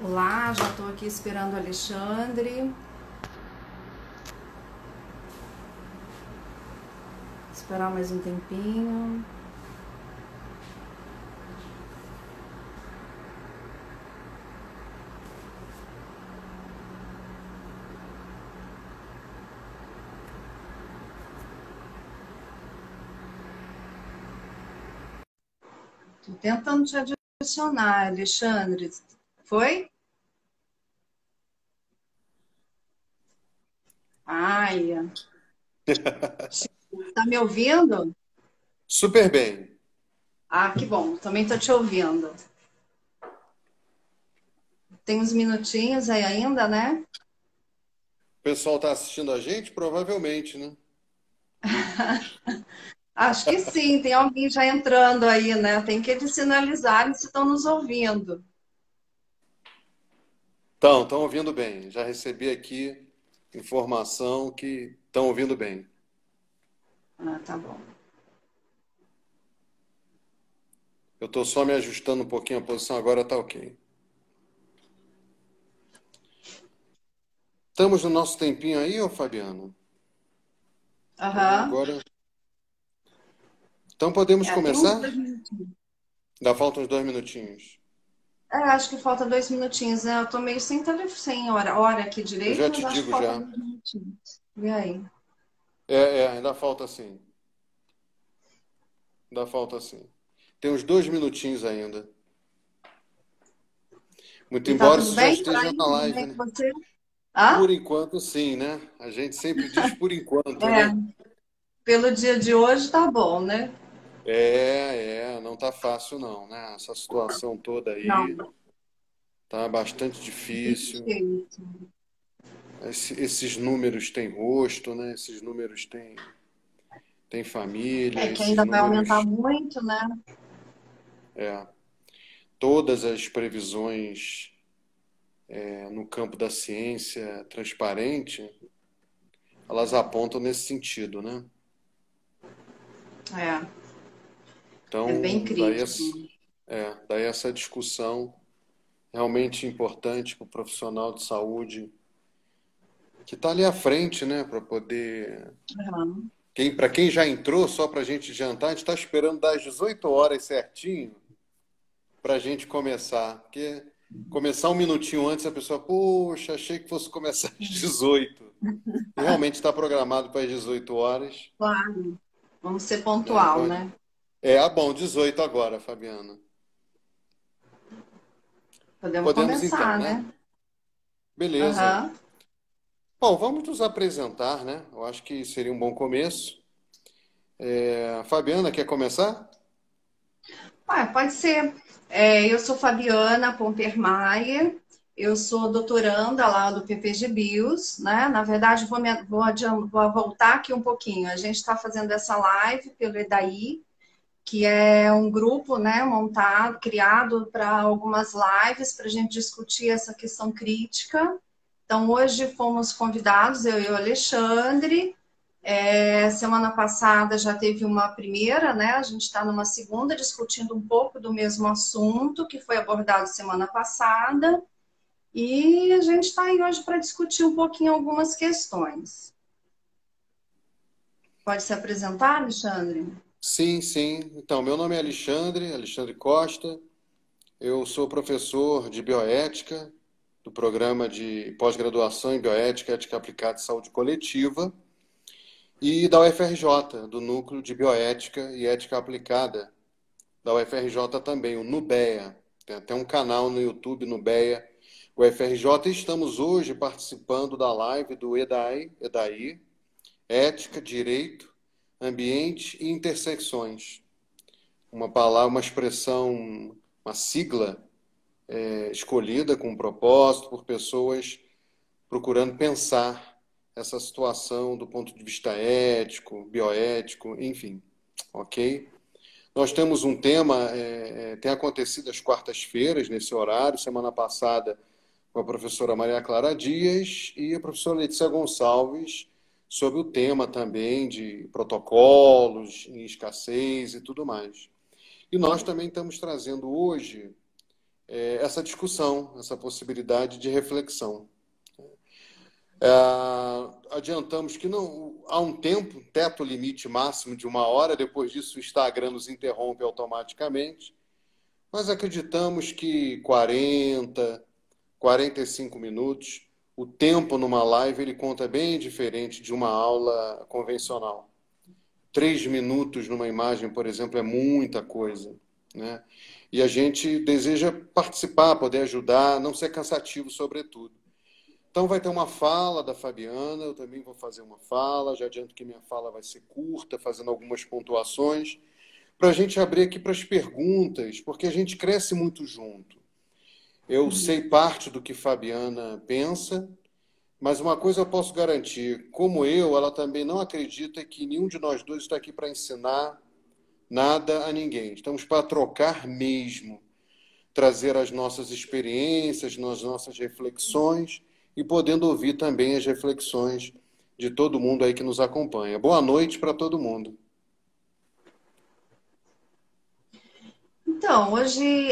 Olá, já estou aqui esperando o Alexandre. Esperar mais um tempinho. Estou tentando te adicionar, Alexandre. Foi? Ai, tá me ouvindo? Super bem. Ah, que bom. Também estou te ouvindo. Tem uns minutinhos aí ainda, né? O pessoal está assistindo a gente? Provavelmente, né? Acho que sim. Tem alguém já entrando aí, né? Tem que eles sinalizarem se estão nos ouvindo. Estão ouvindo bem. Já recebi aqui informação que estão ouvindo bem. Ah, tá bom. Eu estou só me ajustando um pouquinho a posição, agora está ok. Estamos no nosso tempinho aí, ô Fabiano? Então Aham. agora. Então podemos É, tem uns começar? 2 minutinhos. Ainda faltam uns 2 minutinhos. É, acho que falta 2 minutinhos, né? Eu tô meio sem telefone, sem hora aqui Eu direito, já mas te acho que digo falta já. 2 minutinhos. E aí? Ainda falta sim. Ainda falta sim. Tem uns 2 minutinhos ainda. Muito E tá embora tudo isso já bem por esteja aí? na Tudo live, bem com né? você? Hã? Por enquanto, sim, né? A gente sempre diz por enquanto, É, né? pelo dia de hoje tá bom, né? Não tá fácil não, né? Essa situação toda Não, aí tá bastante desse difícil. jeito. Esses números têm rosto, né? Esses números têm família, É que esses ainda vai aumentar números, muito, né? é, todas as previsões no campo da ciência transparente, elas apontam nesse sentido, né? É, é bem Então, crítico. daí essa discussão realmente importante para o profissional de saúde que está ali à frente, né, para poder. Aham. Para quem já entrou, só para a gente jantar, a gente está esperando das 18 horas certinho para a gente começar. Porque começar um minutinho antes, a pessoa, poxa, achei que fosse começar às 18. E realmente está programado para as 18 horas, Claro, vamos ser né? pontual, Então, né? bom, 18 agora, Fabiana. Podemos Podemos então, começar, né? né? Beleza. Aham. Bom, vamos nos apresentar, né? Eu acho que seria um bom começo. Fabiana, quer começar? Ah, pode ser. Eu sou Fabiana Pompermayer, eu sou doutoranda lá do PPG Bios, né? Na verdade, vou voltar aqui um pouquinho. A gente está fazendo essa live pelo EDAI, que é um grupo, né, montado, criado para algumas lives para a gente discutir essa questão crítica. Então, hoje fomos convidados, eu e o Alexandre. Semana passada já teve uma primeira, né? A gente está numa segunda discutindo um pouco do mesmo assunto que foi abordado semana passada. E a gente está aí hoje para discutir um pouquinho algumas questões. Pode se apresentar, Alexandre? Sim, sim. Então, meu nome é Alexandre, Alexandre Costa. Eu sou professor de bioética do programa de pós-graduação em bioética, ética aplicada e saúde coletiva e da UFRJ, do Núcleo de Bioética e Ética Aplicada da UFRJ também, o NUBEA. Tem até um canal no YouTube, NUBEA, UFRJ. E estamos hoje participando da live do EDAI, Ética, Direito, Ambiente e Intersecções. Uma palavra, uma expressão, uma sigla escolhida com um propósito por pessoas procurando pensar essa situação do ponto de vista ético, bioético, enfim, ok? Nós temos um tema, tem acontecido às quartas-feiras, nesse horário, semana passada, com a professora Maria Clara Dias e a professora Letícia Gonçalves, sobre o tema também de protocolos em escassez e tudo mais. E nós também estamos trazendo hoje essa discussão, essa possibilidade de reflexão. Adiantamos que não há um tempo, teto limite máximo de 1 hora, depois disso o Instagram nos interrompe automaticamente, mas acreditamos que 40, 45 minutos, o tempo numa live ele conta bem diferente de uma aula convencional. 3 minutos numa imagem, por exemplo, é muita coisa, né? E a gente deseja participar, poder ajudar, não ser cansativo, sobretudo. Então vai ter uma fala da Fabiana, eu também vou fazer uma fala, já adianto que minha fala vai ser curta, fazendo algumas pontuações, para a gente abrir aqui para as perguntas, porque a gente cresce muito junto. Eu sei parte do que Fabiana pensa, mas uma coisa eu posso garantir, como ela também não acredita que nenhum de nós dois está aqui para ensinar nada a ninguém. Estamos para trocar mesmo, trazer as nossas experiências, as nossas reflexões e podendo ouvir também as reflexões de todo mundo aí que nos acompanha. Boa noite para todo mundo. Então, hoje,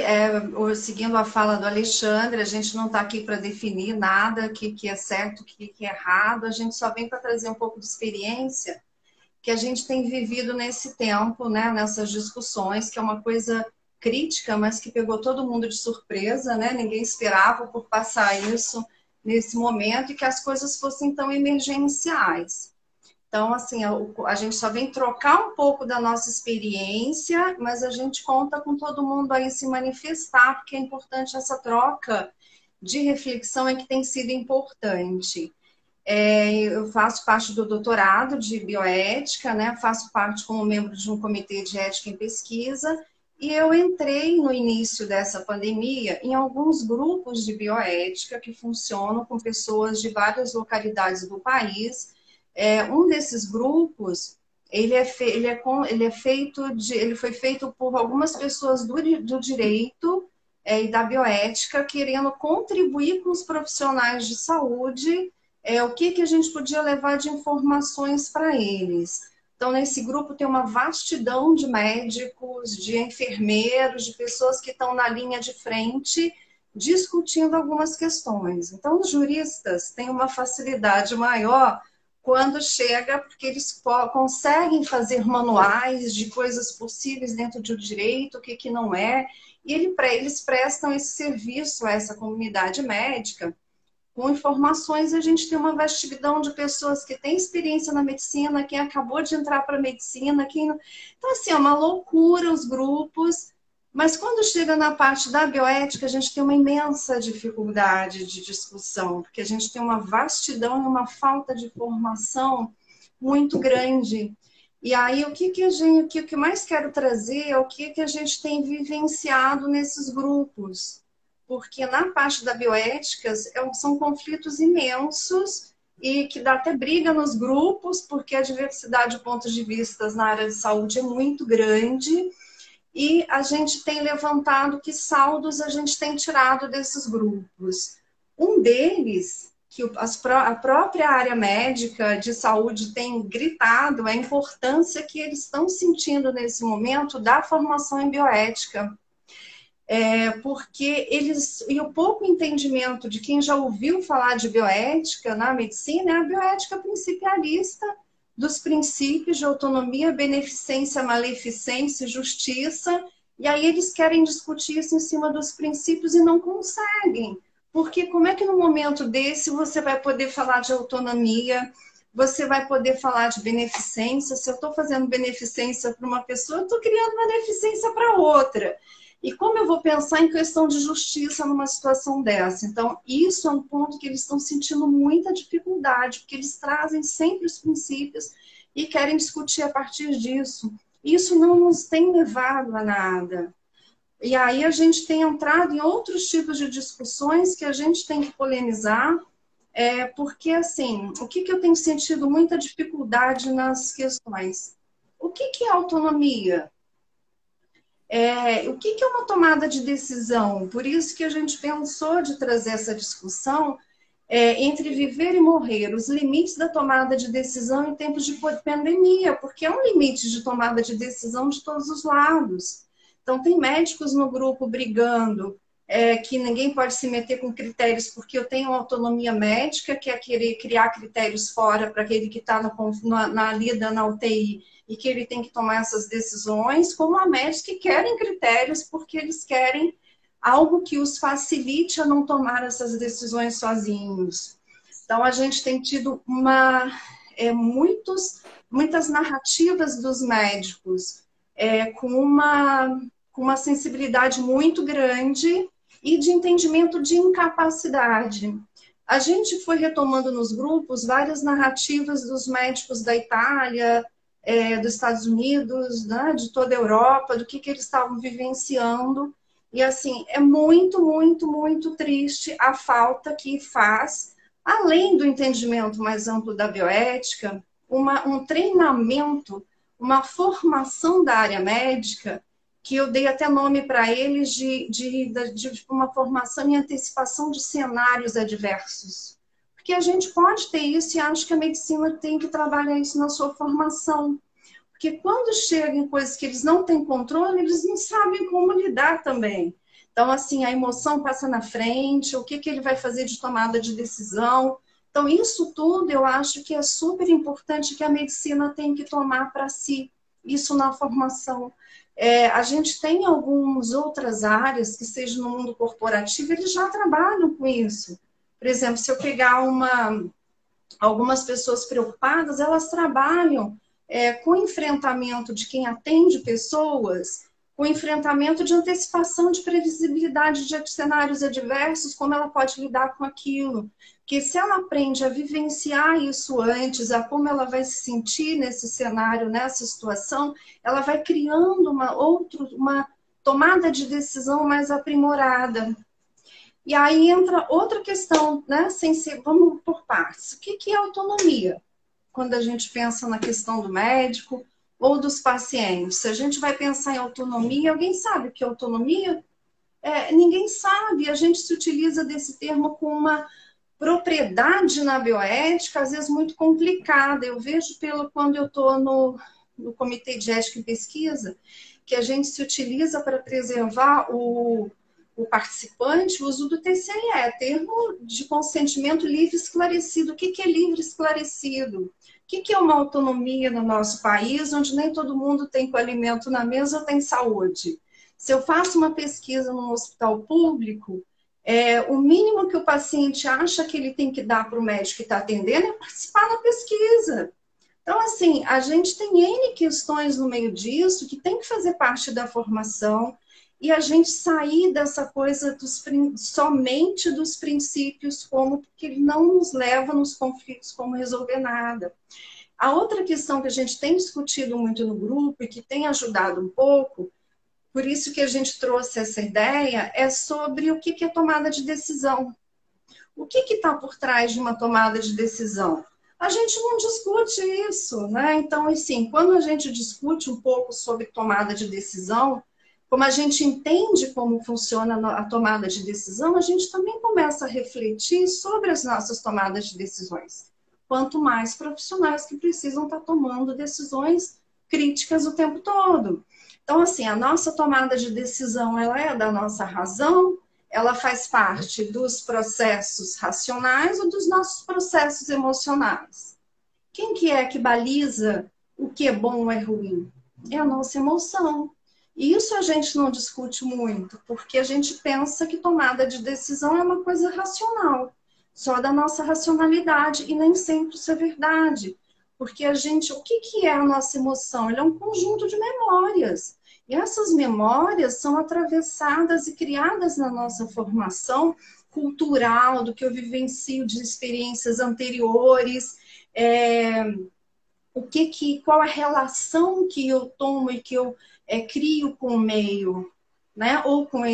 seguindo a fala do Alexandre, a gente não está aqui para definir nada, o que é certo, o que é errado, a gente só vem para trazer um pouco de experiência que a gente tem vivido nesse tempo, né, nessas discussões, que é uma coisa crítica, mas que pegou todo mundo de surpresa, né? Ninguém esperava por passar isso nesse momento e que as coisas fossem tão emergenciais. Então, assim, a gente só vem trocar um pouco da nossa experiência, mas a gente conta com todo mundo aí se manifestar, porque é importante essa troca de reflexão, que tem sido importante. Eu faço parte do doutorado de bioética, né? Faço parte como membro de um comitê de ética em pesquisa, e eu entrei no início dessa pandemia em alguns grupos de bioética que funcionam com pessoas de várias localidades do país. Um desses grupos, ele foi feito por algumas pessoas do direito e da bioética, querendo contribuir com os profissionais de saúde, o que a gente podia levar de informações para eles. Então, nesse grupo tem uma vastidão de médicos, de enfermeiros, de pessoas que estão na linha de frente, discutindo algumas questões. Então, os juristas têm uma facilidade maior quando chega, porque eles conseguem fazer manuais de coisas possíveis dentro do direito, o que não é, e eles prestam esse serviço a essa comunidade médica. Com informações, a gente tem uma vastidão de pessoas que têm experiência na medicina, quem acabou de entrar para a medicina, Então, assim, é uma loucura os grupos, mas quando chega na parte da bioética, a gente tem uma imensa dificuldade de discussão, porque a gente tem uma vastidão e uma falta de formação muito grande. E aí, o que eu mais quero trazer é o que a gente tem vivenciado nesses grupos. Porque na parte da bioética são conflitos imensos e que dá até briga nos grupos, porque a diversidade de pontos de vista na área de saúde é muito grande, e a gente tem levantado que saldos a gente tem tirado desses grupos. Um deles, que a própria área médica de saúde tem gritado, é a importância que eles estão sentindo nesse momento da formação em bioética. Porque e o pouco entendimento de quem já ouviu falar de bioética na medicina é a bioética principialista, dos princípios de autonomia, beneficência, maleficência e justiça, e aí eles querem discutir isso em cima dos princípios e não conseguem, porque como é que no momento desse você vai poder falar de autonomia, você vai poder falar de beneficência? Se eu estou fazendo beneficência para uma pessoa, eu estou criando beneficência para outra. E como eu vou pensar em questão de justiça numa situação dessa? Então, isso é um ponto que eles estão sentindo muita dificuldade, porque eles trazem sempre os princípios e querem discutir a partir disso. Isso não nos tem levado a nada. E aí a gente tem entrado em outros tipos de discussões que a gente tem que polemizar, porque, assim, o que eu tenho sentido muita dificuldade nas questões? O que é autonomia? O que é uma tomada de decisão? Por isso que a gente pensou de trazer essa discussão entre viver e morrer, os limites da tomada de decisão em tempos de pandemia, porque é um limite de tomada de decisão de todos os lados. Então, tem médicos no grupo brigando que ninguém pode se meter com critérios porque eu tenho autonomia médica, que é querer criar critérios fora para aquele que está na lida, na UTI, e que ele tem que tomar essas decisões, como há médicos que querem critérios porque eles querem algo que os facilite a não tomar essas decisões sozinhos. Então, a gente tem tido muitas narrativas dos médicos com uma sensibilidade muito grande e de entendimento de incapacidade. A gente foi retomando nos grupos várias narrativas dos médicos da Itália, dos Estados Unidos, né, de toda a Europa, do que eles estavam vivenciando. E, assim, é muito, muito, muito triste a falta que faz, além do entendimento mais amplo da bioética, um treinamento, uma formação da área médica, que eu dei até nome para eles de uma formação em antecipação de cenários adversos. Porque a gente pode ter isso e acho que a medicina tem que trabalhar isso na sua formação. Porque quando chegam coisas que eles não têm controle, eles não sabem como lidar também. Então, assim, a emoção passa na frente, o que ele vai fazer de tomada de decisão. Então, isso tudo eu acho que é super importante que a medicina tem que tomar para si, isso na formação. A gente tem algumas outras áreas que sejam no mundo corporativo, eles já trabalham com isso. Por exemplo, se eu pegar algumas pessoas preocupadas, elas trabalham com o enfrentamento de quem atende pessoas, com o enfrentamento de antecipação de previsibilidade de cenários adversos, como ela pode lidar com aquilo. Porque se ela aprende a vivenciar isso antes, a como ela vai se sentir nesse cenário, nessa situação, ela vai criando uma tomada de decisão mais aprimorada. E aí entra outra questão, né? Vamos por partes. O que é autonomia? Quando a gente pensa na questão do médico ou dos pacientes. Se a gente vai pensar em autonomia, alguém sabe o que é autonomia? Ninguém sabe. A gente se utiliza desse termo com uma propriedade na bioética, às vezes muito complicada. Eu vejo quando eu estou no Comitê de Ética e Pesquisa, que a gente se utiliza para preservar o participante, o uso do TCE, termo de consentimento livre esclarecido. O que é livre esclarecido? O que é uma autonomia no nosso país, onde nem todo mundo tem com alimento na mesa ou tem saúde? Se eu faço uma pesquisa num hospital público, o mínimo que o paciente acha que ele tem que dar para o médico que está atendendo é participar da pesquisa. Então, assim, a gente tem N questões no meio disso que tem que fazer parte da formação e a gente sair dessa coisa somente dos princípios, porque ele não nos leva nos conflitos como resolver nada. A outra questão que a gente tem discutido muito no grupo e que tem ajudado um pouco, por isso que a gente trouxe essa ideia, é sobre o que é tomada de decisão. O que está por trás de uma tomada de decisão? A gente não discute isso, né? Então, assim, quando a gente discute um pouco sobre tomada de decisão, como a gente entende como funciona a tomada de decisão, a gente também começa a refletir sobre as nossas tomadas de decisões. Quanto mais profissionais que precisam estar tomando decisões críticas o tempo todo. Então, assim, a nossa tomada de decisão, ela é da nossa razão, ela faz parte dos processos racionais ou dos nossos processos emocionais. Quem que é que baliza o que é bom ou é ruim? É a nossa emoção. E isso a gente não discute muito, porque a gente pensa que tomada de decisão é uma coisa racional, só da nossa racionalidade, e nem sempre isso é verdade. Porque o que é a nossa emoção? Ela é um conjunto de memórias. E essas memórias são atravessadas e criadas na nossa formação cultural, do que eu vivencio de experiências anteriores, qual a relação que eu tomo e que eu crio com o meio, né? ou com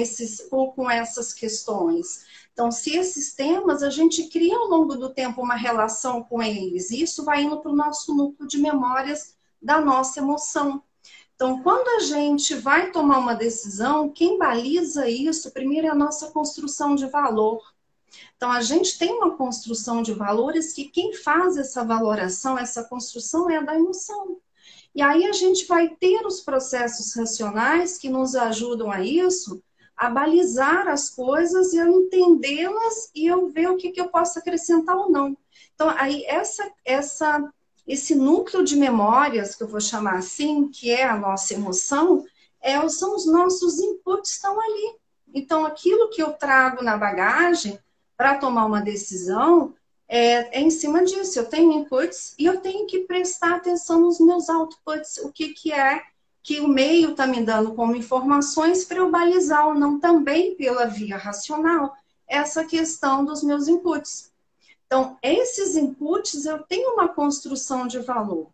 essas questões. Então, se esses temas, a gente cria ao longo do tempo uma relação com eles, e isso vai indo para o nosso núcleo de memórias da nossa emoção. Então, quando a gente vai tomar uma decisão, quem baliza isso, primeiro, é a nossa construção de valor. Então, a gente tem uma construção de valores que quem faz essa valoração, essa construção é a da emoção. E aí a gente vai ter os processos racionais que nos ajudam a isso, a balizar as coisas e a entendê-las e eu ver o que eu posso acrescentar ou não. Então, aí esse núcleo de memórias, que eu vou chamar assim, que é a nossa emoção, são os nossos inputs que estão ali. Então, aquilo que eu trago na bagagem para tomar uma decisão é em cima disso. Eu tenho inputs e eu tenho que prestar atenção nos meus outputs, o que é que o meio está me dando como informações para eu balizar ou não também pela via racional essa questão dos meus inputs. Então, esses inputs, eu tenho uma construção de valor.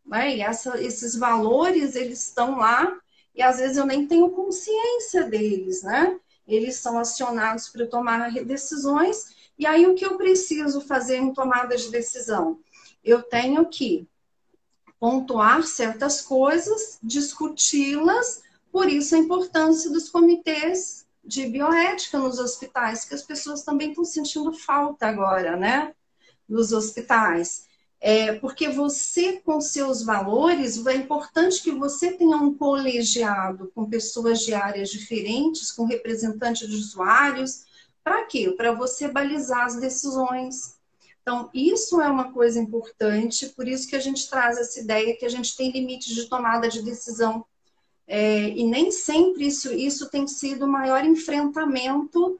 Né? E esses valores, eles estão lá e às vezes eu nem tenho consciência deles, né? Eles são acionados para tomar decisões. E aí, o que eu preciso fazer em tomada de decisão? Eu tenho que pontuar certas coisas, discuti-las, por isso a importância dos comitês de bioética nos hospitais, que as pessoas também estão sentindo falta agora, né? Nos hospitais. Porque você, com seus valores, é importante que você tenha um colegiado com pessoas de áreas diferentes, com representantes de usuários. Para quê? Para você balizar as decisões. Então, isso é uma coisa importante, por isso que a gente traz essa ideia que a gente tem limites de tomada de decisão. E nem sempre isso tem sido o maior enfrentamento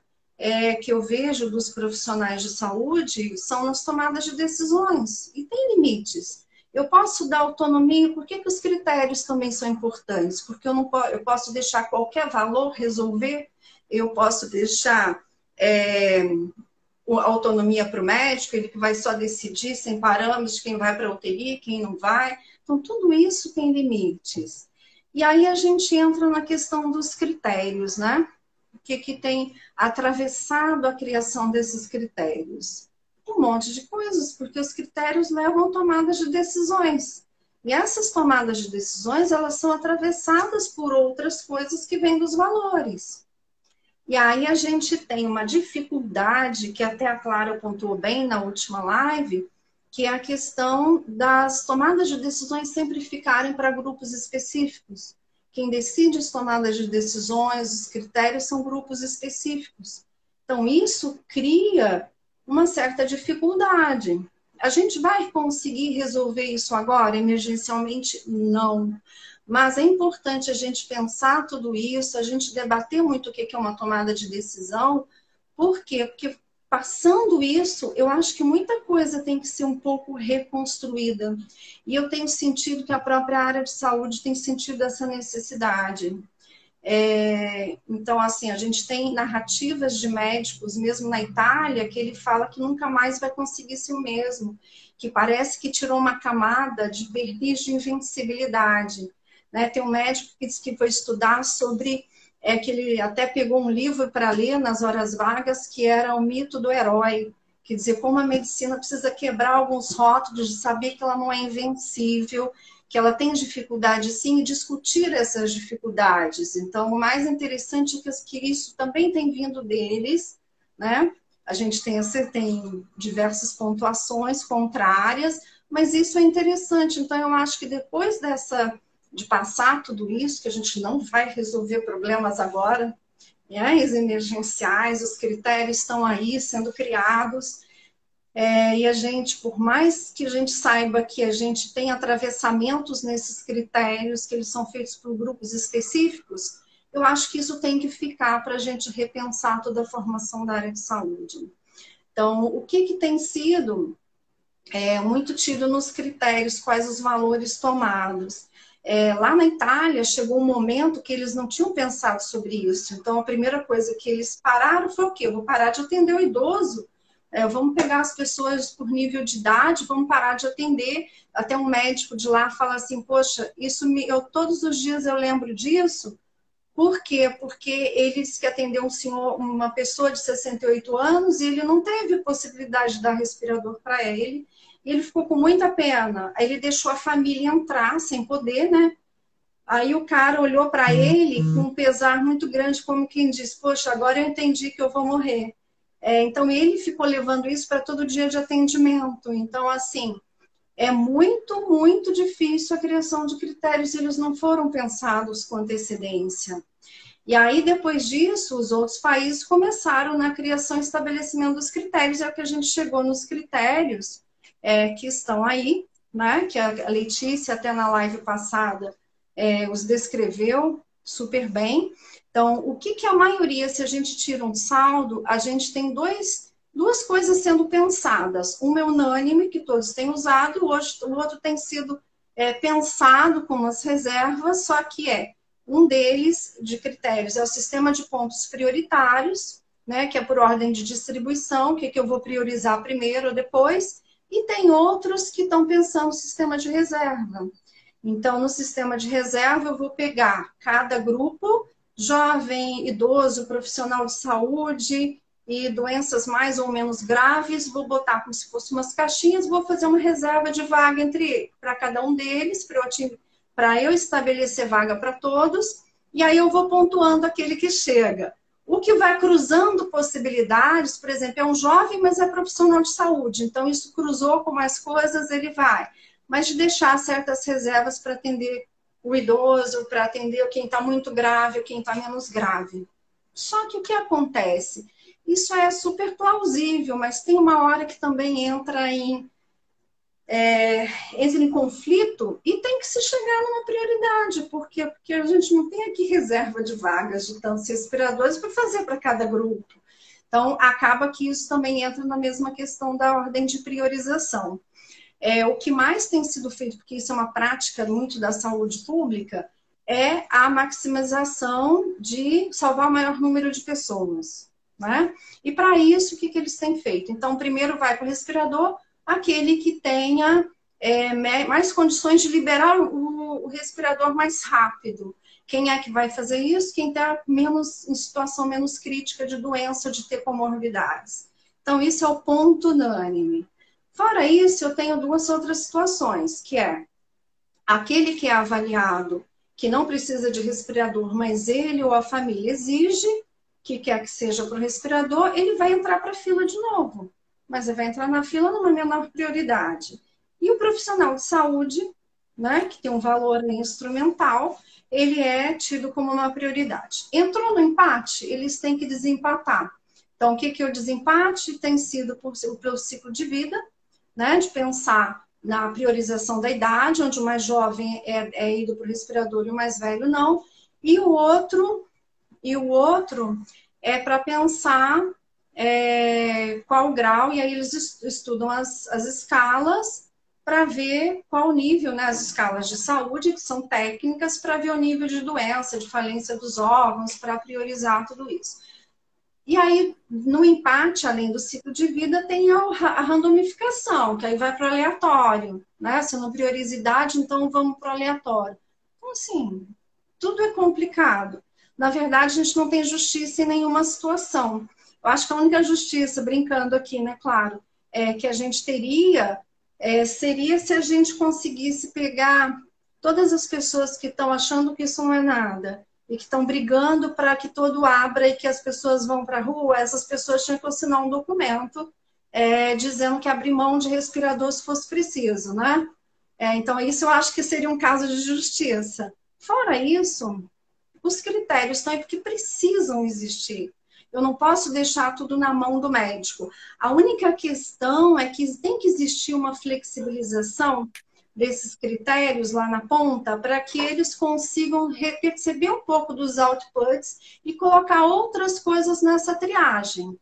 que eu vejo dos profissionais de saúde, são nas tomadas de decisões. E tem limites. Eu posso dar autonomia, por que os critérios também são importantes? Porque eu posso deixar qualquer valor resolver, eu posso deixar a autonomia para o médico, ele que vai só decidir sem parâmetros quem vai para a UTI, quem não vai. Então, tudo isso tem limites. E aí a gente entra na questão dos critérios, né? O que tem atravessado a criação desses critérios? Um monte de coisas, porque os critérios levam a tomadas de decisões. E essas tomadas de decisões, elas são atravessadas por outras coisas que vêm dos valores. E aí a gente tem uma dificuldade, que até a Clara pontuou bem na última live, que é a questão das tomadas de decisões sempre ficarem para grupos específicos. Quem decide as tomadas de decisões, os critérios são grupos específicos. Então, isso cria uma certa dificuldade. A gente vai conseguir resolver isso agora, emergencialmente? Não. Mas é importante a gente pensar tudo isso, a gente debater muito o que é uma tomada de decisão. Por quê? Porque passando isso, eu acho que muita coisa tem que ser um pouco reconstruída. E eu tenho sentido que a própria área de saúde tem sentido essa necessidade. Então, assim, a gente tem narrativas de médicos, mesmo na Itália, que ele fala que nunca mais vai conseguir ser o mesmo, que parece que tirou uma camada de verniz de invencibilidade. Né? Tem um médico que disse que foi estudar sobre... que ele até pegou um livro para ler nas horas vagas, que era o mito do herói. Quer dizer, como a medicina precisa quebrar alguns rótulos, de saber que ela não é invencível, que ela tem dificuldade sim, e discutir essas dificuldades. Então, o mais interessante é que isso também tem vindo deles, né? A gente tem diversas pontuações contrárias, mas isso é interessante. Então, eu acho que depois de passar tudo isso, que a gente não vai resolver problemas agora, né? Os emergenciais, os critérios estão aí sendo criados, e a gente, por mais que a gente saiba que a gente tem atravessamentos nesses critérios, que eles são feitos por grupos específicos, eu acho que isso tem que ficar para a gente repensar toda a formação da área de saúde. Então, o que tem sido muito tido nos critérios, quais os valores tomados? Lá na Itália, chegou um momento que eles não tinham pensado sobre isso. Então, a primeira coisa que eles pararam foi o quê? Eu vou parar de atender o idoso. Vamos pegar as pessoas por nível de idade, vamos parar de atender. Até um médico de lá fala assim, poxa, todos os dias eu lembro disso. Por quê? Porque ele disse que atendeu uma pessoa de 68 anos e ele não teve possibilidade de dar respirador para ele. E ele ficou com muita pena. Aí ele deixou a família entrar sem poder, né? Aí o cara olhou para ele com um pesar muito grande, como quem diz, poxa, agora eu entendi que eu vou morrer. Então ele ficou levando isso para todo dia de atendimento. Então, assim, é muito, muito difícil a criação de critérios, eles não foram pensados com antecedência. E aí, depois disso, os outros países começaram na criação e estabelecimento dos critérios, é que a gente chegou nos critérios que estão aí, né? Que a Letícia, até na live passada, os descreveu super bem. Então, o que a maioria, se a gente tira um saldo, a gente tem duas coisas sendo pensadas. Uma é unânime, que todos têm usado, o outro tem sido pensado com umas reservas, só que um deles, de critérios, é o sistema de pontos prioritários, né, que é por ordem de distribuição, que eu vou priorizar primeiro ou depois, e tem outros que estão pensando no sistema de reserva. Então, no sistema de reserva, eu vou pegar cada grupo, jovem, idoso, profissional de saúde e doenças mais ou menos graves, vou botar como se fossem umas caixinhas, vou fazer uma reserva de vaga para cada um deles, para eu estabelecer vaga para todos, e aí eu vou pontuando aquele que chega. O que vai cruzando possibilidades, por exemplo, é um jovem, mas é profissional de saúde, então isso cruzou com mais coisas, ele vai. Mas de deixar certas reservas para atender o idoso, para atender quem está muito grave, quem está menos grave. Só que o que acontece? Isso é super plausível, mas tem uma hora que também entra em conflito e tem que se chegar numa prioridade, porque a gente não tem aqui reserva de vagas de tantos respiradores para fazer para cada grupo. Então, acaba que isso também entra na mesma questão da ordem de priorização. O que mais tem sido feito, porque isso é uma prática muito da saúde pública, é a maximização de salvar o maior número de pessoas, né? E para isso, o que eles têm feito? Então, primeiro vai para o respirador, aquele que tenha mais condições de liberar o respirador mais rápido. Quem é que vai fazer isso? Quem está em situação menos crítica de doença, de ter comorbidades. Então, isso é o ponto unânime. Fora isso, eu tenho duas outras situações, que é aquele que é avaliado, que não precisa de respirador, mas ele ou a família exige que quer que seja para o respirador, ele vai entrar para a fila de novo. Mas ele vai entrar na fila numa menor prioridade. E o profissional de saúde, né, que tem um valor instrumental, ele é tido como uma prioridade. Entrou no empate, eles têm que desempatar. Então, o que é o desempate? Tem sido pelo ciclo de vida, né, de pensar na priorização da idade, onde o mais jovem é ido para o respirador e o mais velho não. E o outro é para pensar qual grau, e aí eles estudam as escalas para ver qual nível, né, as escalas de saúde, que são técnicas, para ver o nível de doença, de falência dos órgãos, para priorizar tudo isso. E aí, no empate, além do ciclo de vida, tem a randomificação, que aí vai para o aleatório, né? Se não prioriza idade, então vamos para o aleatório. Então, assim, tudo é complicado. Na verdade, a gente não tem justiça em nenhuma situação. Eu acho que a única justiça, brincando aqui, né, claro, que a gente teria seria se a gente conseguisse pegar todas as pessoas que estão achando que isso não é nada e que estão brigando para que todo abra e que as pessoas vão para a rua, essas pessoas tinham que assinar um documento dizendo que abrir mão de respirador se fosse preciso, né? Então, isso eu acho que seria um caso de justiça. Fora isso, os critérios estão aí porque precisam existir. Eu não posso deixar tudo na mão do médico. A única questão é que tem que existir uma flexibilização desses critérios lá na ponta para que eles consigam perceber um pouco dos outputs e colocar outras coisas nessa triagem.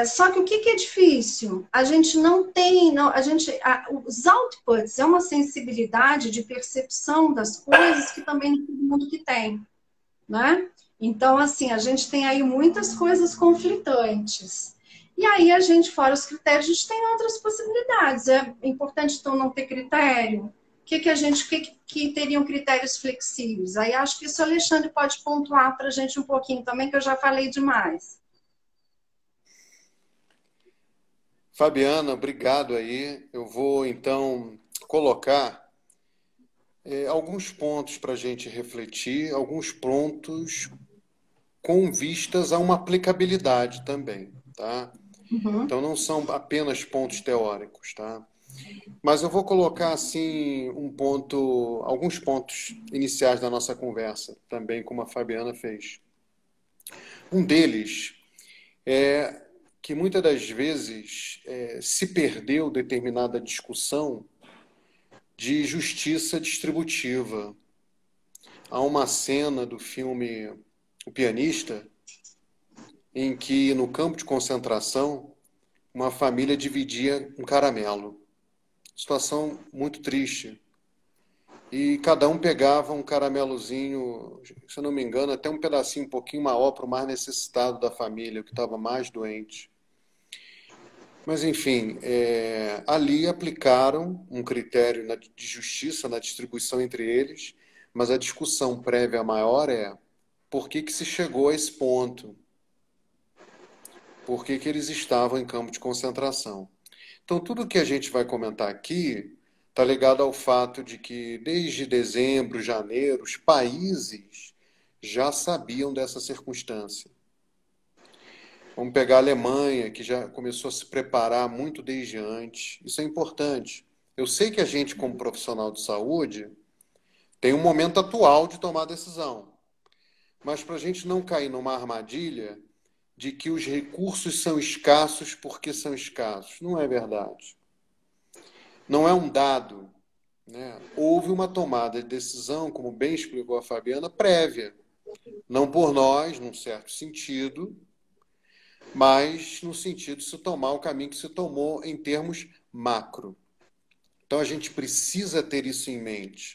Só que o que é difícil? A gente não tem... os outputs é uma sensibilidade de percepção das coisas que também não todo mundo que tem, né? Então, assim, a gente tem aí muitas coisas conflitantes. E aí, a gente, fora os critérios, a gente tem outras possibilidades. É importante, então, não ter critério. Que teriam critérios flexíveis? Aí, acho que isso o Alexandre pode pontuar para a gente um pouquinho também, que eu já falei demais. Fabiana, obrigado aí. Eu vou, então, colocar alguns pontos para a gente refletir, alguns pontos com vistas a uma aplicabilidade também, tá? Uhum. Então, não são apenas pontos teóricos, tá? Mas eu vou colocar assim alguns pontos iniciais da nossa conversa, também como a Fabiana fez. Um deles é que muitas das vezes se perdeu determinada discussão de justiça distributiva. Há uma cena do filme O Pianista em que, no campo de concentração, uma família dividia um caramelo. Situação muito triste. E cada um pegava um caramelozinho, se eu não me engano, até um pedacinho um pouquinho maior para o mais necessitado da família, que estava mais doente. Mas, enfim, ali aplicaram um critério de justiça na distribuição entre eles, mas a discussão prévia maior é por que se chegou a esse ponto? Por que eles estavam em campo de concentração? Então, tudo que a gente vai comentar aqui está ligado ao fato de que, desde dezembro, janeiro, os países já sabiam dessa circunstância. Vamos pegar a Alemanha, que já começou a se preparar muito desde antes. Isso é importante. Eu sei que a gente, como profissional de saúde, tem um momento atual de tomar decisão. Mas para a gente não cair numa armadilha de que os recursos são escassos porque são escassos. Não é verdade. Não é um dado, né? Houve uma tomada de decisão, como bem explicou a Fabiana, prévia. Não por nós, num certo sentido, mas no sentido de se tomar o caminho que se tomou em termos macro. Então a gente precisa ter isso em mente.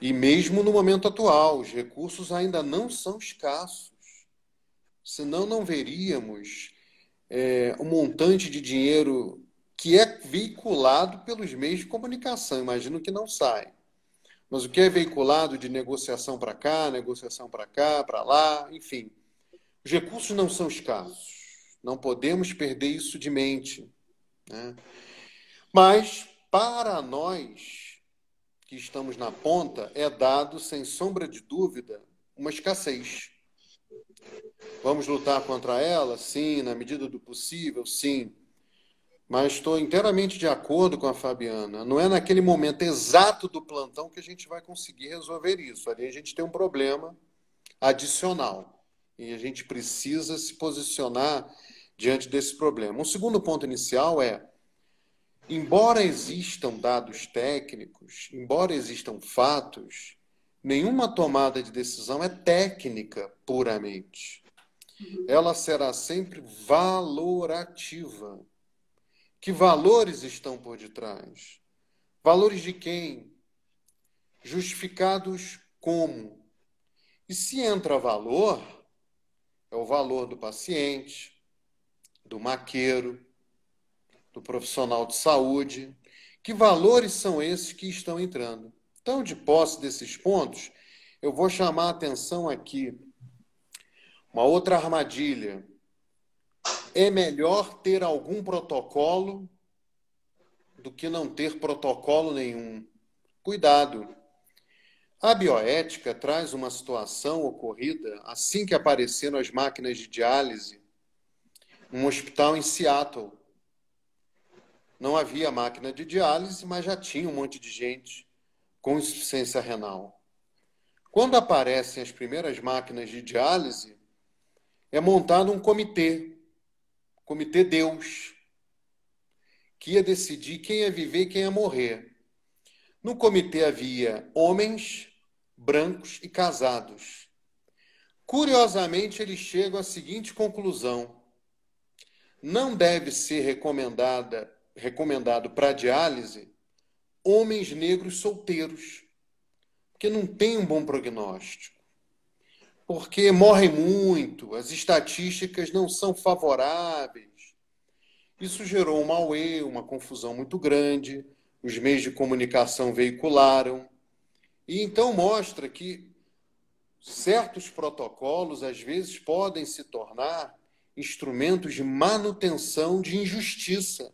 E mesmo no momento atual, os recursos ainda não são escassos. Senão não veríamos um montante de dinheiro que é veiculado pelos meios de comunicação. Imagino que não sai. Mas o que é veiculado de negociação para cá, para lá, enfim. Os recursos não são escassos. Não podemos perder isso de mente, né? Mas, para nós que estamos na ponta, é dado, sem sombra de dúvida, uma escassez. Vamos lutar contra ela? Sim. Na medida do possível? Sim. Mas estou inteiramente de acordo com a Fabiana. Não é naquele momento exato do plantão que a gente vai conseguir resolver isso. Ali a gente tem um problema adicional. E a gente precisa se posicionar diante desse problema. Um segundo ponto inicial é, embora existam dados técnicos, embora existam fatos, nenhuma tomada de decisão é técnica puramente. Ela será sempre valorativa. Que valores estão por detrás? Valores de quem? Justificados como? E se entra valor, é o valor do paciente, do maqueiro, do profissional de saúde. Que valores são esses que estão entrando? Então, de posse desses pontos, eu vou chamar a atenção aqui. Uma outra armadilha. É melhor ter algum protocolo do que não ter protocolo nenhum. Cuidado. A bioética traz uma situação ocorrida assim que apareceram as máquinas de diálise num hospital em Seattle. Não havia máquina de diálise, mas já tinha um monte de gente com insuficiência renal. Quando aparecem as primeiras máquinas de diálise, é montado um comitê Deus, que ia decidir quem ia viver e quem ia morrer. No comitê havia homens, brancos e casados. Curiosamente, eles chegam à seguinte conclusão: não deve ser recomendado para diálise homens negros solteiros, porque não tem um bom prognóstico, porque morrem muito, as estatísticas não são favoráveis. Isso gerou um auê, uma confusão muito grande, os meios de comunicação veicularam, e então mostra que certos protocolos, às vezes, podem se tornar instrumentos de manutenção de injustiça,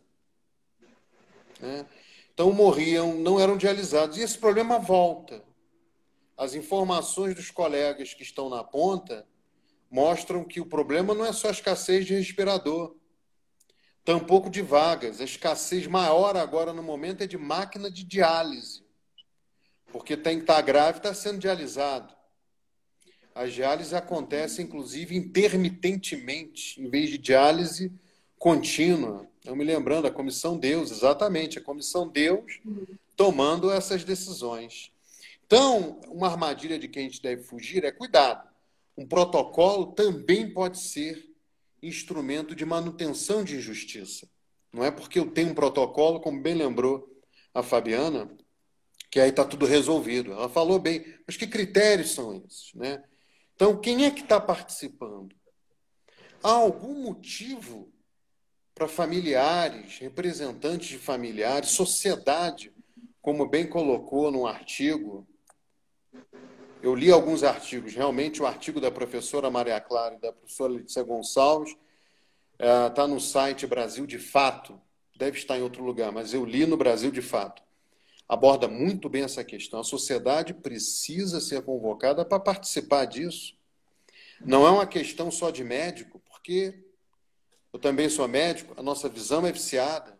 né? Então morriam, não eram dialisados, e esse problema volta. As informações dos colegas que estão na ponta mostram que o problema não é só a escassez de respirador. tampouco de vagas. A escassez maior agora no momento é de máquina de diálise, porque tem que estar grave e está sendo dialisado. A diálise acontece, inclusive, intermitentemente, em vez de diálise contínua. Eu me lembrando, a Comissão Deus, exatamente, a Comissão Deus tomando essas decisões. Então, uma armadilha de que a gente deve fugir é cuidado. Um protocolo também pode ser instrumento de manutenção de injustiça. Não é porque eu tenho um protocolo, como bem lembrou a Fabiana, que aí está tudo resolvido. Ela falou bem, mas que critérios são esses, né? Então, quem é que está participando? Há algum motivo para familiares, representantes de familiares, sociedade, como bem colocou num artigo? Eu li alguns artigos, realmente o artigo da professora Maria Clara e da professora Letícia Gonçalves está no site Brasil de Fato, deve estar em outro lugar, mas eu li no Brasil de Fato. Aborda muito bem essa questão. A sociedade precisa ser convocada para participar disso. Não é uma questão só de médico, porque eu também sou médico, a nossa visão é viciada.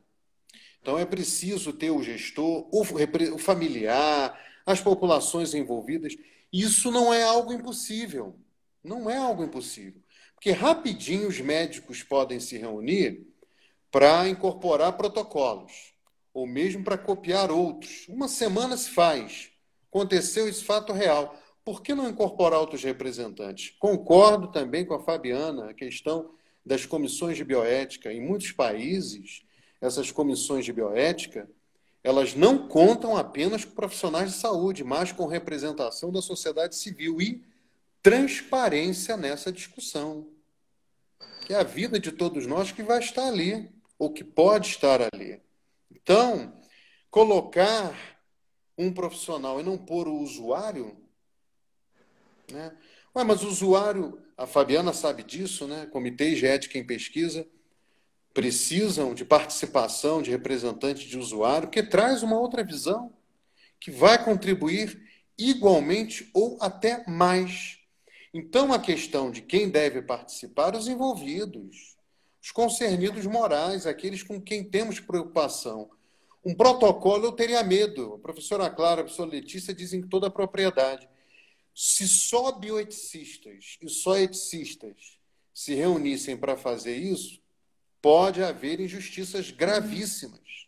Então é preciso ter o gestor, o familiar, as populações envolvidas. Isso não é algo impossível. Não é algo impossível. Porque rapidinho os médicos podem se reunir para incorporar protocolos, ou mesmo para copiar outros. Uma semana se faz. Aconteceu esse fato real. Por que não incorporar outros representantes? Concordo também com a Fabiana, a questão das comissões de bioética. Em muitos países, essas comissões de bioética, elas não contam apenas com profissionais de saúde, mas com representação da sociedade civil e transparência nessa discussão. Que é a vida de todos nós que vai estar ali, ou que pode estar ali. Então, colocar um profissional e não pôr o usuário, né? Ué, mas o usuário, a Fabiana sabe disso, né? Comitês de ética em pesquisa precisam de participação de representantes de usuário, que traz uma outra visão, que vai contribuir igualmente ou até mais. Então, a questão de quem deve participar, os envolvidos, os concernidos morais, aqueles com quem temos preocupação. Um protocolo eu teria medo. A professora Clara, a professora Letícia dizem com toda a propriedade. Se só bioeticistas e só eticistas se reunissem para fazer isso, pode haver injustiças gravíssimas.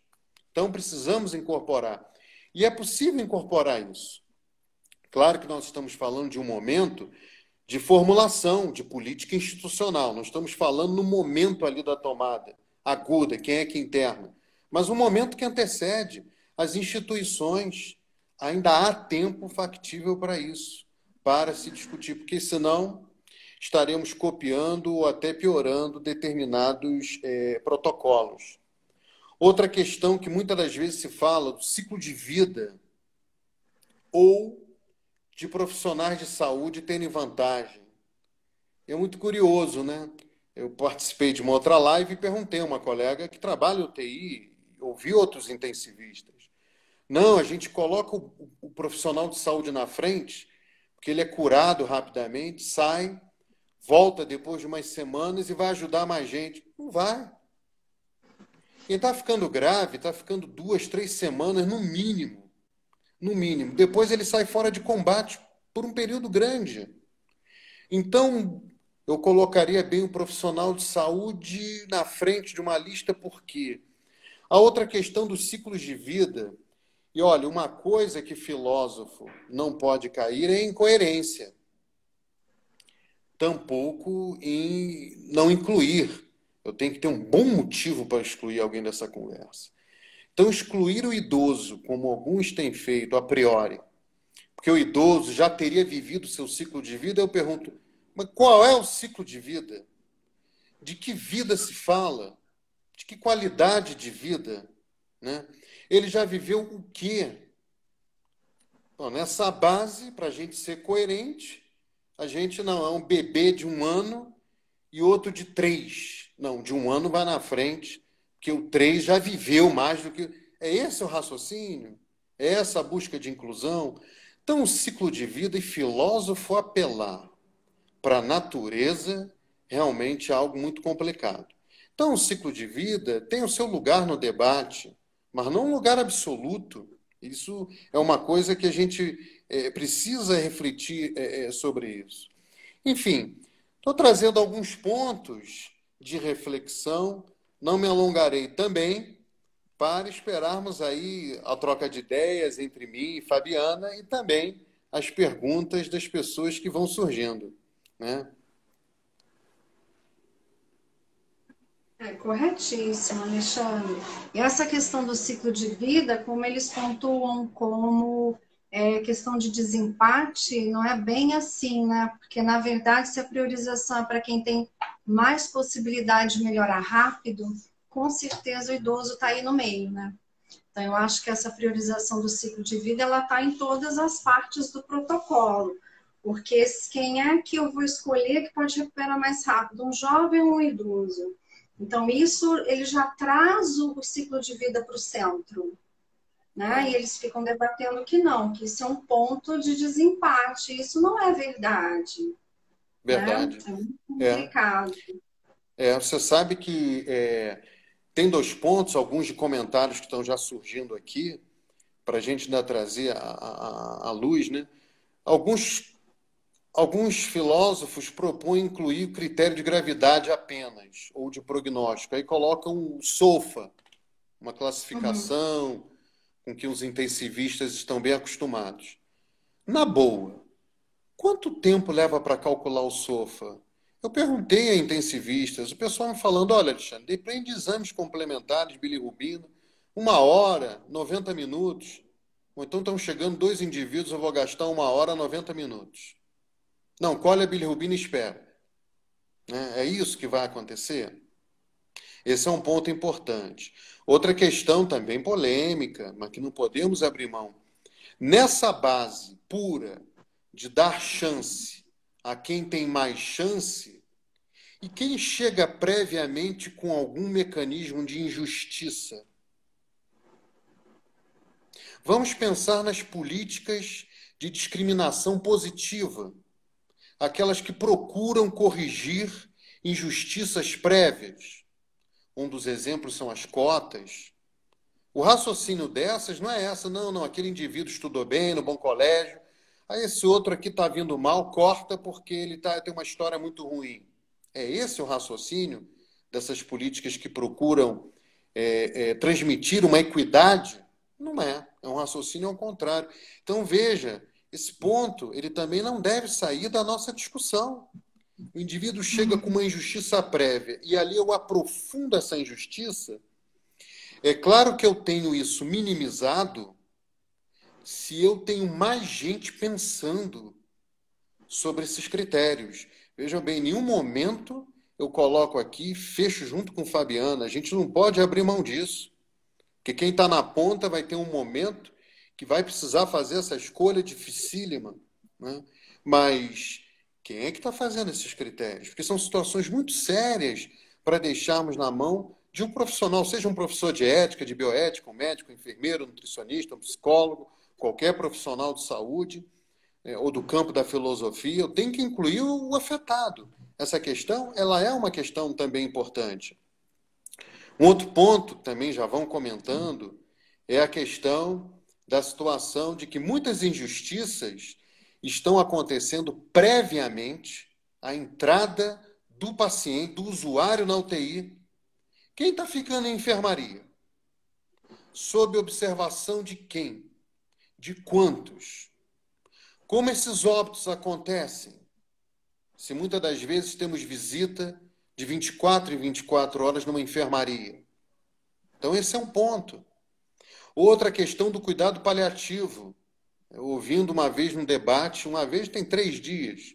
Então, precisamos incorporar. E é possível incorporar isso. Claro que nós estamos falando de um momento de formulação de política institucional. Nós estamos falando no momento ali da tomada aguda, quem é que interna. Mas um momento que antecede as instituições, ainda há tempo factível para isso, para se discutir, porque senão estaremos copiando ou até piorando determinados protocolos. Outra questão que muitas das vezes se fala do ciclo de vida ou de profissionais de saúde terem vantagem. É muito curioso, né? Eu participei de uma outra live e perguntei a uma colega que trabalha em UTI, ouvi outros intensivistas. Não, a gente coloca o profissional de saúde na frente, porque ele é curado rapidamente, sai, volta depois de umas semanas e vai ajudar mais gente. Não vai. Quem está ficando grave, está ficando 2, 3 semanas no mínimo. No mínimo. Depois ele sai fora de combate por um período grande. Então, eu colocaria bem o profissional de saúde na frente de uma lista, por quê? A outra questão dos ciclos de vida. E olha, uma coisa que filósofo não pode cair é incoerência. Tampouco em não incluir. Eu tenho que ter um bom motivo para excluir alguém dessa conversa. Então, excluir o idoso, como alguns têm feito a priori, porque o idoso já teria vivido seu ciclo de vida, eu pergunto, mas qual é o ciclo de vida? De que vida se fala? De que qualidade de vida? Né? Ele já viveu o quê? Bom, nessa base, para a gente ser coerente, a gente não é um bebê de 1 ano e outro de 3. Não, de 1 ano vai na frente, porque o 3 já viveu mais do que... É esse o raciocínio? É essa a busca de inclusão? Então, o ciclo de vida e filósofo apelar para a natureza realmente é algo muito complicado. Então, o ciclo de vida tem o seu lugar no debate, mas não um lugar absoluto. Isso é uma coisa que a gente precisa refletir sobre isso. Enfim, estou trazendo alguns pontos de reflexão, não me alongarei também, para esperarmos aí a troca de ideias entre mim e Fabiana e também as perguntas das pessoas que vão surgindo, né? É corretíssimo, Alexandre. E essa questão do ciclo de vida, como eles pontuam como questão de desempate, não é bem assim, né? Porque, na verdade, se a priorização é para quem tem mais possibilidade de melhorar rápido, com certeza o idoso está aí no meio, né? Então, eu acho que essa priorização do ciclo de vida, ela está em todas as partes do protocolo. Porque quem é que eu vou escolher que pode recuperar mais rápido? Um jovem ou um idoso? Então, isso ele já traz o ciclo de vida para o centro, né? E eles ficam debatendo que não, que isso é um ponto de desempate. Isso não é verdade, né? Verdade. É muito É, complicado. você sabe que tem dois pontos, alguns de comentários que estão já surgindo aqui, para a gente ainda trazer a luz, né? Alguns filósofos propõem incluir o critério de gravidade apenas, ou de prognóstico. Aí colocam o SOFA, uma Uhum. classificação com que os intensivistas estão bem acostumados. Na boa, quanto tempo leva para calcular o SOFA? Eu perguntei a intensivistas, o pessoal me falando, olha, Alexandre, depende de exames complementares, bilirrubina, 1 hora, 90 minutos. Ou então estão chegando 2 indivíduos, eu vou gastar 1 hora, 90 minutos. Não, colhe a bilirrubina e espera. Né? É isso que vai acontecer? Esse é um ponto importante. Outra questão também polêmica, mas que não podemos abrir mão. Nessa base pura de dar chance a quem tem mais chance, e quem chega previamente com algum mecanismo de injustiça? Vamos pensar nas políticas de discriminação positiva, aquelas que procuram corrigir injustiças prévias. Um dos exemplos são as cotas. O raciocínio dessas não é essa, não, aquele indivíduo estudou bem, no bom colégio, aí esse outro aqui está vindo mal, corta porque ele tem uma história muito ruim. É esse o raciocínio dessas políticas que procuram transmitir uma equidade? Não é. É um raciocínio ao contrário. Então, veja, esse ponto ele também não deve sair da nossa discussão. O indivíduo chega com uma injustiça prévia e ali eu aprofundo essa injustiça. É claro que eu tenho isso minimizado se eu tenho mais gente pensando sobre esses critérios. Vejam bem, em nenhum momento eu coloco aqui, fecho junto com Fabiana, a gente não pode abrir mão disso. Porque quem está na ponta vai ter um momento que vai precisar fazer essa escolha dificílima. Né? Mas quem é que está fazendo esses critérios? Porque são situações muito sérias para deixarmos na mão de um profissional, seja um professor de ética, de bioética, um médico, um enfermeiro, um nutricionista, um psicólogo, qualquer profissional de saúde, ou do campo da filosofia, eu tenho que incluir o afetado. Essa questão, ela é uma questão também importante. Um outro ponto, também já vão comentando, é a questão da situação de que muitas injustiças estão acontecendo previamente à entrada do paciente, do usuário na UTI. Quem está ficando em enfermaria? Sob observação de quem? De quantos? Como esses óbitos acontecem? Se muitas das vezes temos visita de 24 em 24 horas numa enfermaria. Então, esse é um ponto. Outra questão do cuidado paliativo. Eu, ouvindo uma vez num debate, uma vez tem 3 dias,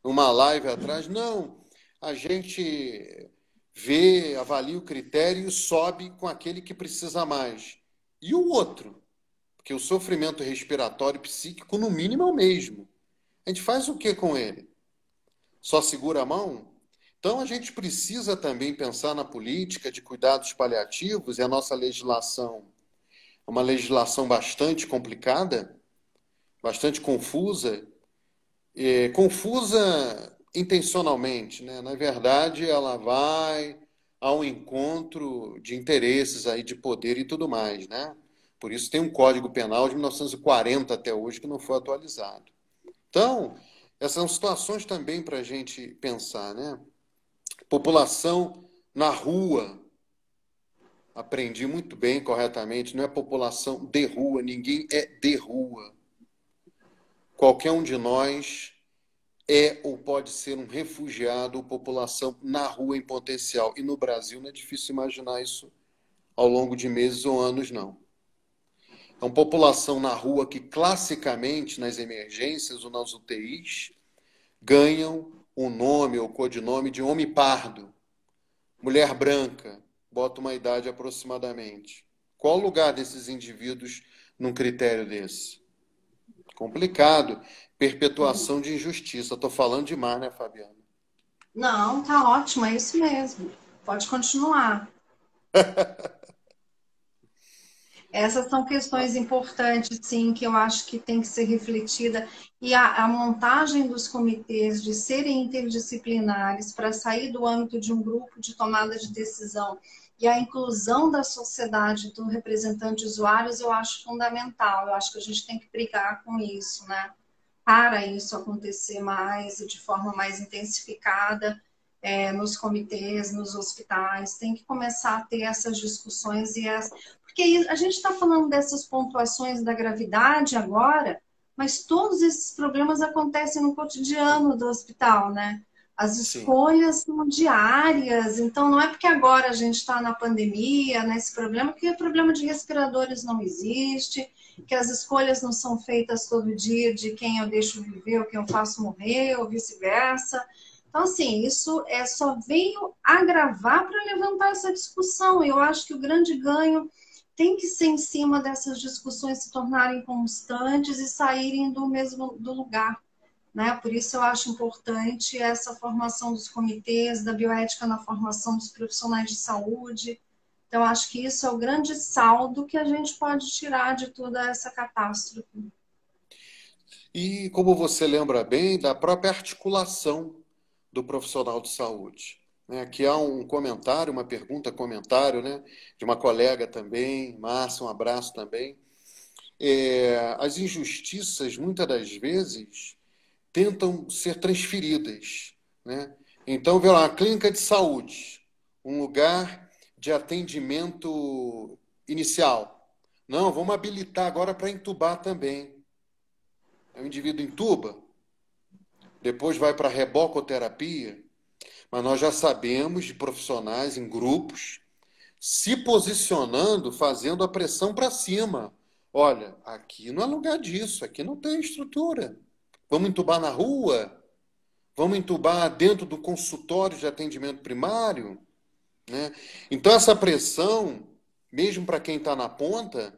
numa live atrás, não, a gente vê, avalia o critério e sobe com aquele que precisa mais. E o outro? Porque o sofrimento respiratório e psíquico, no mínimo, é o mesmo. A gente faz o que com ele? Só segura a mão? Então, a gente precisa também pensar na política de cuidados paliativos e a nossa legislação é uma legislação bastante complicada, bastante confusa, confusa intencionalmente, né? Na verdade, ela vai ao encontro de interesses aí de poder e tudo mais, né? Por isso tem um Código Penal de 1940 até hoje que não foi atualizado. Então, essas são situações também para a gente pensar, né? População na rua, aprendi muito bem, corretamente, não é população de rua, ninguém é de rua. Qualquer um de nós é ou pode ser um refugiado ou população na rua em potencial. E no Brasil não é difícil imaginar isso ao longo de meses ou anos, não. Então, população na rua que classicamente nas emergências ou nas UTIs ganham o nome ou codinome de homem pardo, mulher branca, bota uma idade aproximadamente. Qual o lugar desses indivíduos num critério desse? Complicado. Perpetuação de injustiça. Estou falando demais, né, Fabiana? Não, tá ótimo, é isso mesmo. Pode continuar. Essas são questões importantes, sim, que eu acho que tem que ser refletida. E a montagem dos comitês de serem interdisciplinares para sair do âmbito de um grupo de tomada de decisão e a inclusão da sociedade, do representante de usuários, eu acho fundamental. Eu acho que a gente tem que brigar com isso, né? Para isso acontecer mais e de forma mais intensificada nos comitês, nos hospitais, tem que começar a ter essas discussões porque a gente está falando dessas pontuações da gravidade agora, mas todos esses problemas acontecem no cotidiano do hospital, né? As Sim. escolhas são diárias, então não é porque agora a gente está na pandemia, nesse problema, que o problema de respiradores não existe, que as escolhas não são feitas todo dia de quem eu deixo viver ou quem eu faço morrer, ou vice-versa. Então, assim, isso só veio agravar para levantar essa discussão. Eu acho que o grande ganho tem que ser em cima dessas discussões se tornarem constantes e saírem do lugar. Né? Por isso eu acho importante essa formação dos comitês, da bioética na formação dos profissionais de saúde. Então, acho que isso é o grande saldo que a gente pode tirar de toda essa catástrofe. E como você lembra bem, da própria articulação do profissional de saúde. Né? Aqui há um comentário, uma pergunta, comentário, né? De uma colega também, Márcia, um abraço também. As injustiças, muitas das vezes, tentam ser transferidas. Né? Então, vê lá, a clínica de saúde, um lugar de atendimento inicial. Não, vamos habilitar agora para intubar também. O indivíduo intuba, depois vai para a rebocoterapia, mas nós já sabemos de profissionais em grupos se posicionando, fazendo a pressão para cima. Olha, aqui não é lugar disso, aqui não tem estrutura. Vamos entubar na rua? Vamos entubar dentro do consultório de atendimento primário? Né? Então, essa pressão, mesmo para quem está na ponta,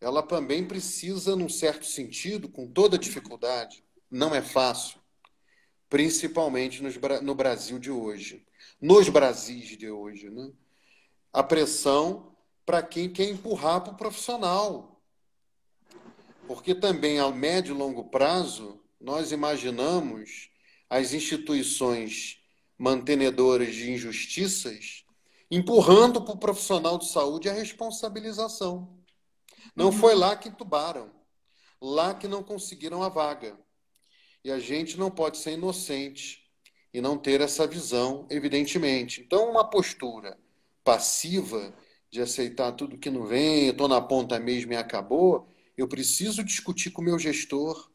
ela também precisa, num certo sentido, com toda dificuldade, não é fácil, principalmente no Brasil de hoje, nos Brasis de hoje, né? A pressão para quem quer empurrar para o profissional. Porque também, a médio e longo prazo, nós imaginamos as instituições mantenedoras de injustiças empurrando para o profissional de saúde a responsabilização. Não foi lá que entubaram, lá que não conseguiram a vaga. E a gente não pode ser inocente e não ter essa visão, evidentemente. Então, uma postura passiva de aceitar tudo que não vem, eu estou na ponta mesmo e acabou, eu preciso discutir com o meu gestor,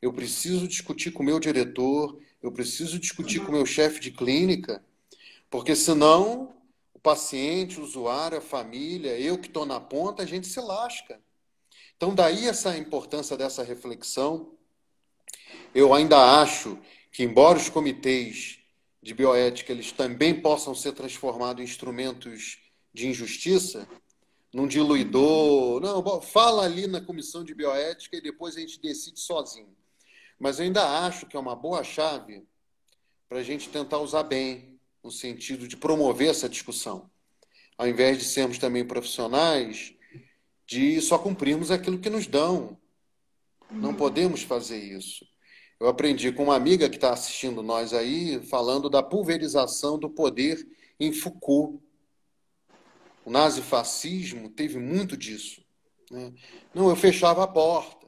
eu preciso discutir com o meu diretor, eu preciso discutir com o meu chefe de clínica, porque senão o paciente, o usuário, a família, eu que estou na ponta, a gente se lasca. Então, daí essa importância dessa reflexão. Eu ainda acho que, embora os comitês de bioética eles também possam ser transformados em instrumentos de injustiça, num diluidor, não, fala ali na comissão de bioética e depois a gente decide sozinho. Mas eu ainda acho que é uma boa chave para a gente tentar usar bem, no sentido de promover essa discussão. Ao invés de sermos também profissionais, de só cumprirmos aquilo que nos dão. Não podemos fazer isso. Eu aprendi com uma amiga que está assistindo nós aí, falando da pulverização do poder em Foucault. O nazifascismo teve muito disso, né? Não, eu fechava a porta,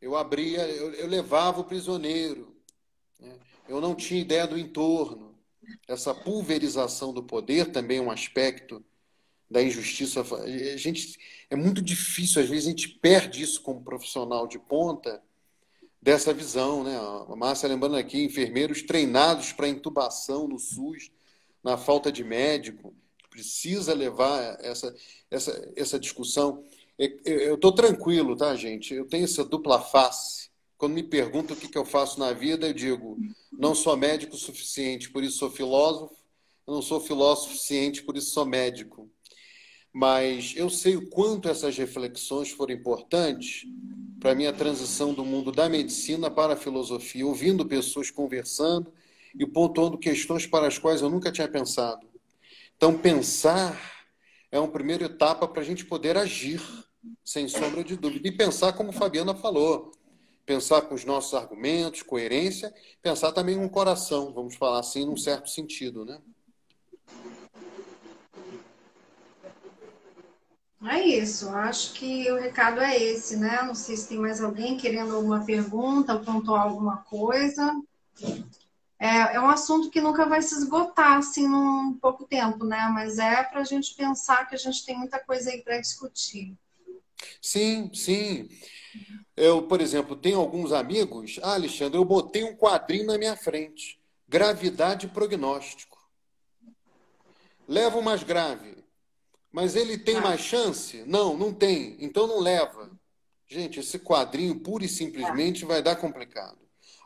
eu abria, eu levava o prisioneiro, né? Eu não tinha ideia do entorno. Essa pulverização do poder também é um aspecto da injustiça. A gente, é muito difícil, às vezes a gente perde isso como profissional de ponta, dessa visão, né? A Márcia lembrando aqui, enfermeiros treinados para intubação no SUS, na falta de médico, precisa levar essa discussão. Eu estou tranquilo, tá, gente? Eu tenho essa dupla face. Quando me perguntam o que eu faço na vida, eu digo, não sou médico o suficiente, por isso sou filósofo, eu não sou filósofo o suficiente, por isso sou médico. Mas eu sei o quanto essas reflexões foram importantes para a minha transição do mundo da medicina para a filosofia, ouvindo pessoas conversando e pontuando questões para as quais eu nunca tinha pensado. Então, pensar é uma primeira etapa para a gente poder agir, sem sombra de dúvida. E pensar, como a Fabiana falou, pensar com os nossos argumentos, coerência, pensar também com o coração, vamos falar assim, num certo sentido, né? É isso, acho que o recado é esse, né? Não sei se tem mais alguém querendo alguma pergunta ou pontuar alguma coisa. É um assunto que nunca vai se esgotar, assim, num pouco tempo, né? Mas é para a gente pensar que a gente tem muita coisa aí para discutir. Sim, sim. Eu, por exemplo, tenho alguns amigos. Ah, Alexandre, eu botei um quadrinho na minha frente. Gravidade e prognóstico. Leva o mais grave. Mas ele tem Ah, mais chance? Não, não tem. Então não leva. Gente, esse quadrinho, pura e simplesmente, vai dar complicado.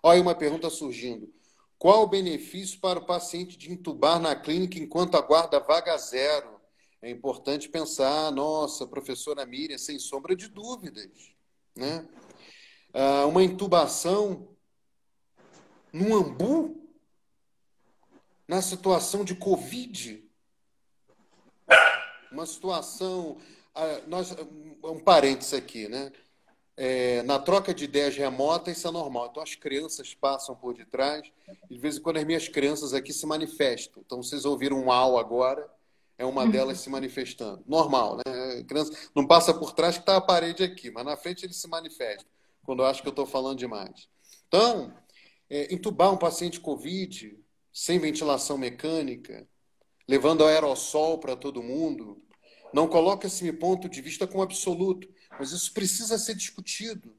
Olha uma pergunta surgindo. Qual o benefício para o paciente de intubar na clínica enquanto aguarda vaga zero? É importante pensar, nossa, professora Miriam, sem sombra de dúvidas, né? Uma intubação num ambu, na situação de Covid, uma situação... um parênteses aqui, né? Na troca de ideias remotas, isso é normal. Então, as crianças passam por detrás, e de vez em quando as minhas crianças aqui se manifestam. Então, vocês ouviram um au agora, é uma delas se manifestando. Normal, né? A criança não passa por trás que está a parede aqui, mas na frente ele se manifesta, quando eu acho que eu estou falando demais. Então, entubar um paciente COVID, sem ventilação mecânica, levando aerossol para todo mundo, não coloca esse ponto de vista como absoluto, mas isso precisa ser discutido.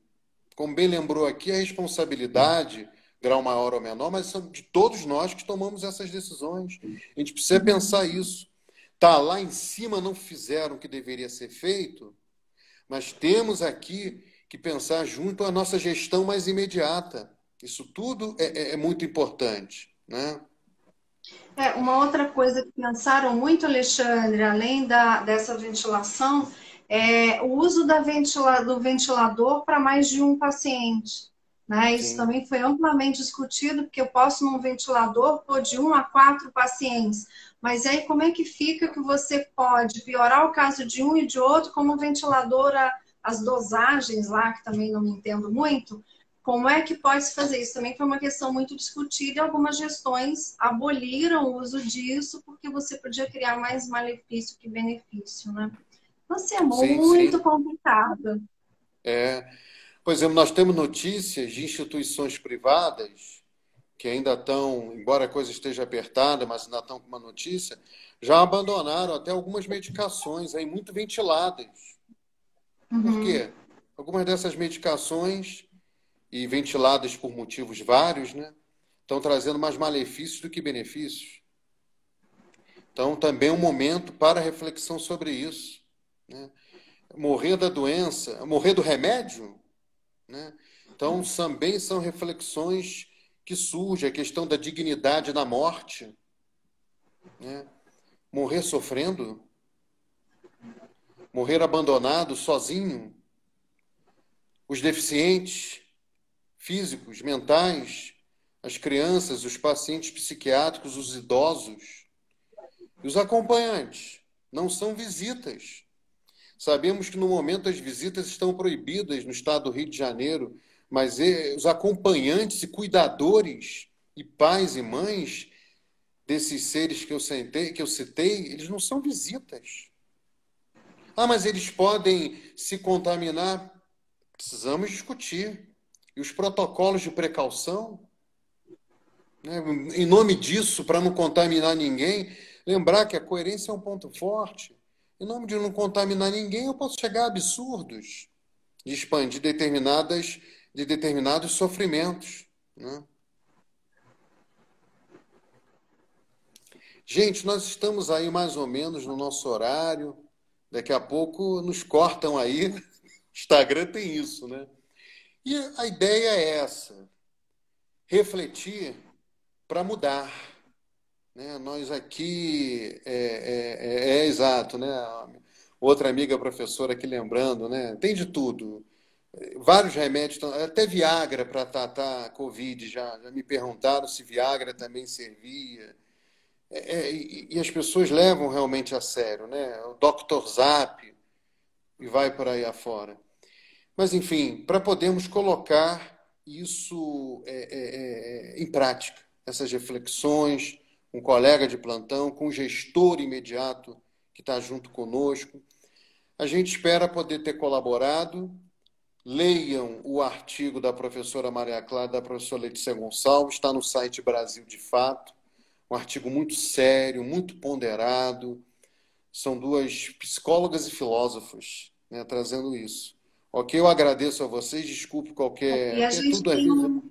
Como bem lembrou aqui, a responsabilidade, grau maior ou menor, mas são de todos nós que tomamos essas decisões. A gente precisa pensar isso. Tá, lá em cima não fizeram o que deveria ser feito, mas temos aqui que pensar junto à nossa gestão mais imediata. Isso tudo é muito importante, né? Uma outra coisa que pensaram muito, Alexandre, além dessa ventilação, é o uso do ventilador para mais de um paciente. Né? Isso Sim, também foi amplamente discutido, porque eu posso, num ventilador, pôr de 1 a 4 pacientes. Mas aí, como é que fica que você pode piorar o caso de um e de outro, como o ventilador, as dosagens lá, que também não me entendo muito, como é que pode se fazer isso? Também foi uma questão muito discutida e algumas gestões aboliram o uso disso porque você podia criar mais malefício que benefício, né? Então, assim, é sim, muito sim. complicado. Por exemplo, nós temos notícias de instituições privadas que ainda estão, embora a coisa esteja apertada, mas ainda estão com uma notícia, já abandonaram até algumas medicações aí muito ventiladas. Por Uhum. quê? Algumas dessas medicações, e ventiladas por motivos vários, né, estão trazendo mais malefícios do que benefícios. Então, também é um momento para reflexão sobre isso, né? Morrer da doença, morrer do remédio, né? Então, também são reflexões que surgem, a questão da dignidade na morte, né? Morrer sofrendo, morrer abandonado, sozinho, os deficientes físicos, mentais, as crianças, os pacientes psiquiátricos, os idosos, e os acompanhantes. Não são visitas. Sabemos que no momento as visitas estão proibidas no estado do Rio de Janeiro, mas os acompanhantes e cuidadores e pais e mães desses seres que eu citei, eles não são visitas. Ah, mas eles podem se contaminar? Precisamos discutir. E os protocolos de precaução, né? Em nome disso, para não contaminar ninguém, lembrar que a coerência é um ponto forte. Em nome de não contaminar ninguém, eu posso chegar a absurdos de expandir determinados sofrimentos, né? Gente, nós estamos aí mais ou menos no nosso horário. Daqui a pouco nos cortam aí. Instagram tem isso, né? E a ideia é essa: refletir para mudar, né? Nós aqui é exato, né? Outra amiga professora aqui lembrando, né? Tem de tudo. Vários remédios, até Viagra para tratar a Covid, já me perguntaram se Viagra também servia. E as pessoas levam realmente a sério, né? O Dr. Zap e vai por aí afora. Mas, enfim, para podermos colocar isso em prática, essas reflexões, com um colega de plantão, com um gestor imediato que está junto conosco, a gente espera poder ter colaborado. Leiam o artigo da professora Maria Clara e da professora Letícia Gonçalves, está no site Brasil de Fato, um artigo muito sério, muito ponderado. São duas psicólogas e filósofos, né, trazendo isso. Ok, eu agradeço a vocês, desculpe E qualquer... a Porque gente tudo às tem vezes... um.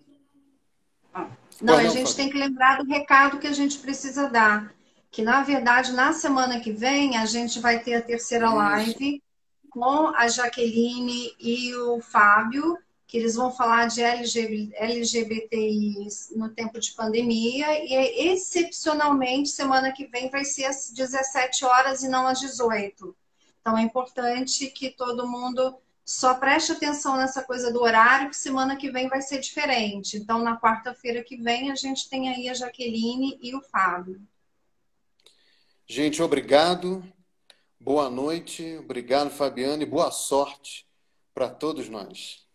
Não, Pois a não, gente Fabi? tem que lembrar do recado que a gente precisa dar. Que, na verdade, na semana que vem, a gente vai ter a terceira Isso. live com a Jaqueline e o Fábio, que eles vão falar de LGBTI no tempo de pandemia. E, excepcionalmente, semana que vem vai ser às 17 horas e não às 18. Então, é importante que todo mundo só preste atenção nessa coisa do horário, que semana que vem vai ser diferente. Então, na quarta-feira que vem, a gente tem aí a Jaqueline e o Fábio. Gente, obrigado. Boa noite. Obrigado, Fabiane. Boa sorte para todos nós.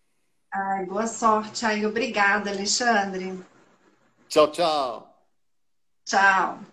Ai, boa sorte aí. Obrigada, Alexandre. Tchau, tchau. Tchau.